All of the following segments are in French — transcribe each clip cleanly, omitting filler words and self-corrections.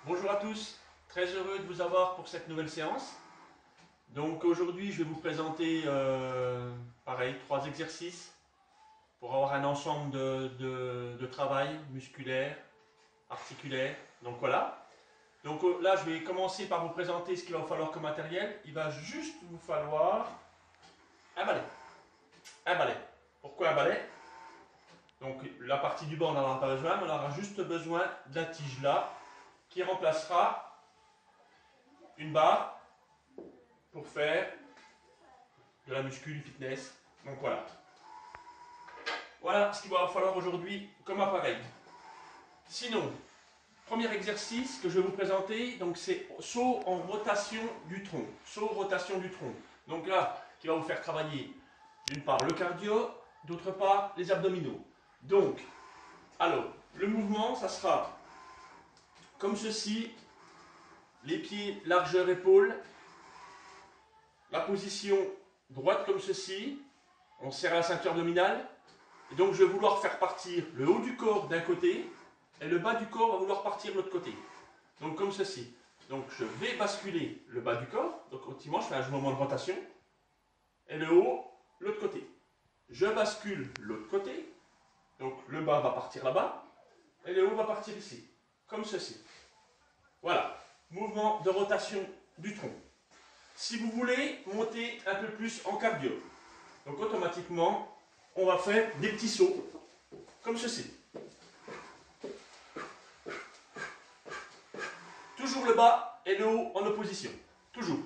Bonjour à tous, très heureux de vous avoir pour cette nouvelle séance. Donc aujourd'hui je vais vous présenter pareil, 3 exercices pour avoir un ensemble de travail musculaire, articulaire. Donc voilà. Donc là je vais commencer par vous présenter ce qu'il va vous falloir comme matériel. Il va juste vous falloir un balai. Un balai. Pourquoi un balai? Donc la partie du bas on n'en aura pas besoin, mais on aura juste besoin de la tige là qui remplacera une barre pour faire de la muscu, du fitness. Donc voilà. Voilà ce qu'il va falloir aujourd'hui comme appareil. Sinon, premier exercice que je vais vous présenter, donc c'est saut en rotation du tronc. Saut rotation du tronc. Donc là, qui va vous faire travailler d'une part le cardio, d'autre part les abdominaux. Donc, alors, le mouvement, ça sera comme ceci, les pieds largeur épaule, la position droite comme ceci, on serre la ceinture abdominale, et donc je vais vouloir faire partir le haut du corps d'un côté, et le bas du corps va vouloir partir de l'autre côté. Donc comme ceci. Donc je vais basculer le bas du corps, donc effectivement je fais un mouvement de rotation, et le haut, l'autre côté. Je bascule l'autre côté, donc le bas va partir là-bas, et le haut va partir ici, comme ceci. Voilà, mouvement de rotation du tronc. Si vous voulez monter un peu plus en cardio, donc automatiquement, on va faire des petits sauts, comme ceci. Toujours le bas et le haut en opposition. Toujours.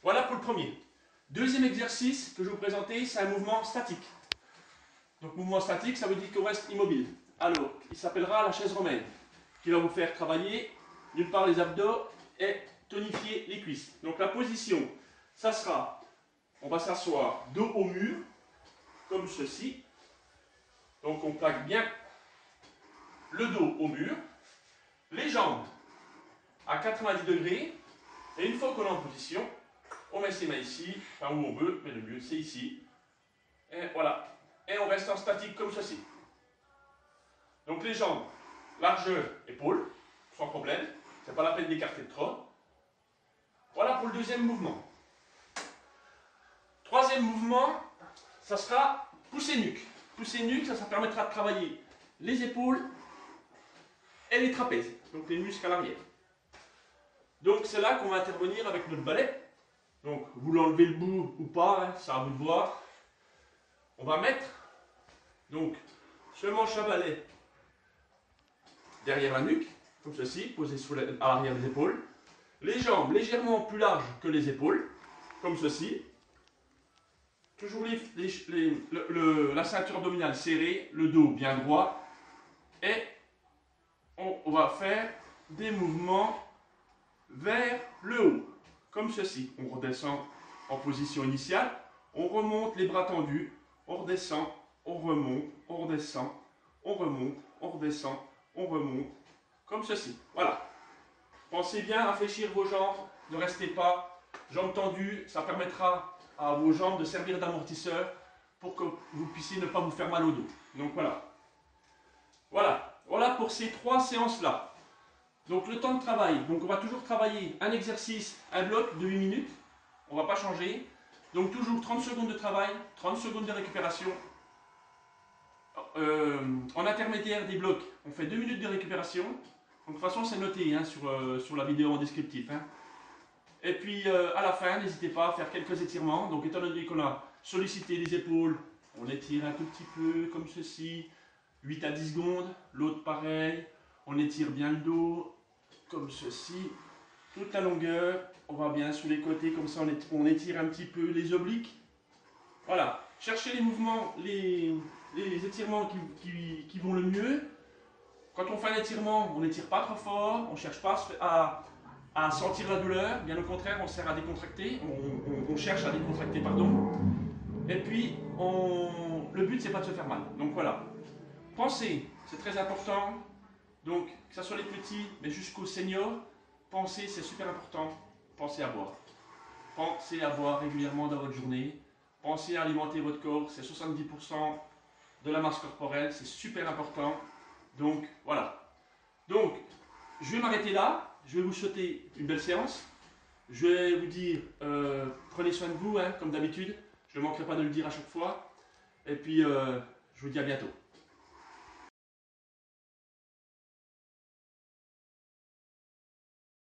Voilà pour le premier. Deuxième exercice que je vais vous présenter, c'est un mouvement statique. Donc mouvement statique, ça veut dire qu'on reste immobile. Alors, il s'appellera la chaise romaine, qui va vous faire travailler d'une part les abdos et tonifier les cuisses. Donc la position, ça sera, on va s'asseoir dos au mur, comme ceci. Donc on plaque bien le dos au mur, les jambes à 90 degrés, et une fois qu'on est en position, on met ses mains ici, enfin où on veut, mais le mieux c'est ici. Et voilà. Et on reste en statique comme ceci. Donc les jambes, largeur épaule, sans problème. C'est pas la peine d'écarter trop. Voilà pour le deuxième mouvement. Troisième mouvement, ça sera pousser nuque. Pousser nuque, ça permettra de travailler les épaules et les trapèzes, donc les muscles à l'arrière. Donc c'est là qu'on va intervenir avec notre balai. Donc vous l'enlevez le bout ou pas, hein, c'est à vous de voir. On va mettre donc ce manche à balai derrière la nuque, comme ceci, posé à l'arrière des épaules. Les jambes légèrement plus larges que les épaules, comme ceci. Toujours la ceinture abdominale serrée, le dos bien droit. Et on va faire des mouvements vers le haut, comme ceci. On redescend en position initiale, on remonte les bras tendus, on redescend, on remonte, on redescend, on remonte, on redescend, on remonte, comme ceci. Voilà. Pensez bien à fléchir vos jambes, ne restez pas jambes tendues, ça permettra à vos jambes de servir d'amortisseur pour que vous puissiez ne pas vous faire mal au dos. Donc voilà. Voilà pour ces 3 séances-là. Donc le temps de travail, donc on va toujours travailler un exercice, un bloc de 8 minutes. On ne va pas changer. Donc toujours 30 secondes de travail, 30 secondes de récupération. En intermédiaire des blocs, on fait 2 minutes de récupération. Donc de toute façon c'est noté hein, sur la vidéo en descriptif. Hein. Et puis à la fin, n'hésitez pas à faire quelques étirements. Donc étant donné qu'on a sollicité les épaules, on étire un tout petit peu comme ceci, 8 à 10 secondes. L'autre pareil, on étire bien le dos, comme ceci, toute la longueur. On va bien sur les côtés, comme ça on étire un petit peu les obliques. Voilà, cherchez les mouvements, les étirements qui vont le mieux. Quand on fait un étirement, on n'étire pas trop fort, on ne cherche pas à sentir la douleur, bien au contraire, on sert à décontracter, on cherche à décontracter, pardon. Et puis, le but, c'est pas de se faire mal. Donc voilà. Pensez, c'est très important. Donc, que ce soit les petits, mais jusqu'aux seniors, pensez, c'est super important. Pensez à boire. Pensez à boire régulièrement dans votre journée. Pensez à alimenter votre corps, c'est 70% de la masse corporelle, c'est super important. Donc, voilà. Donc, je vais m'arrêter là. je vais vous souhaiter une belle séance. Je vais vous dire, prenez soin de vous, hein, comme d'habitude. Je ne manquerai pas de le dire à chaque fois. Et puis, je vous dis à bientôt.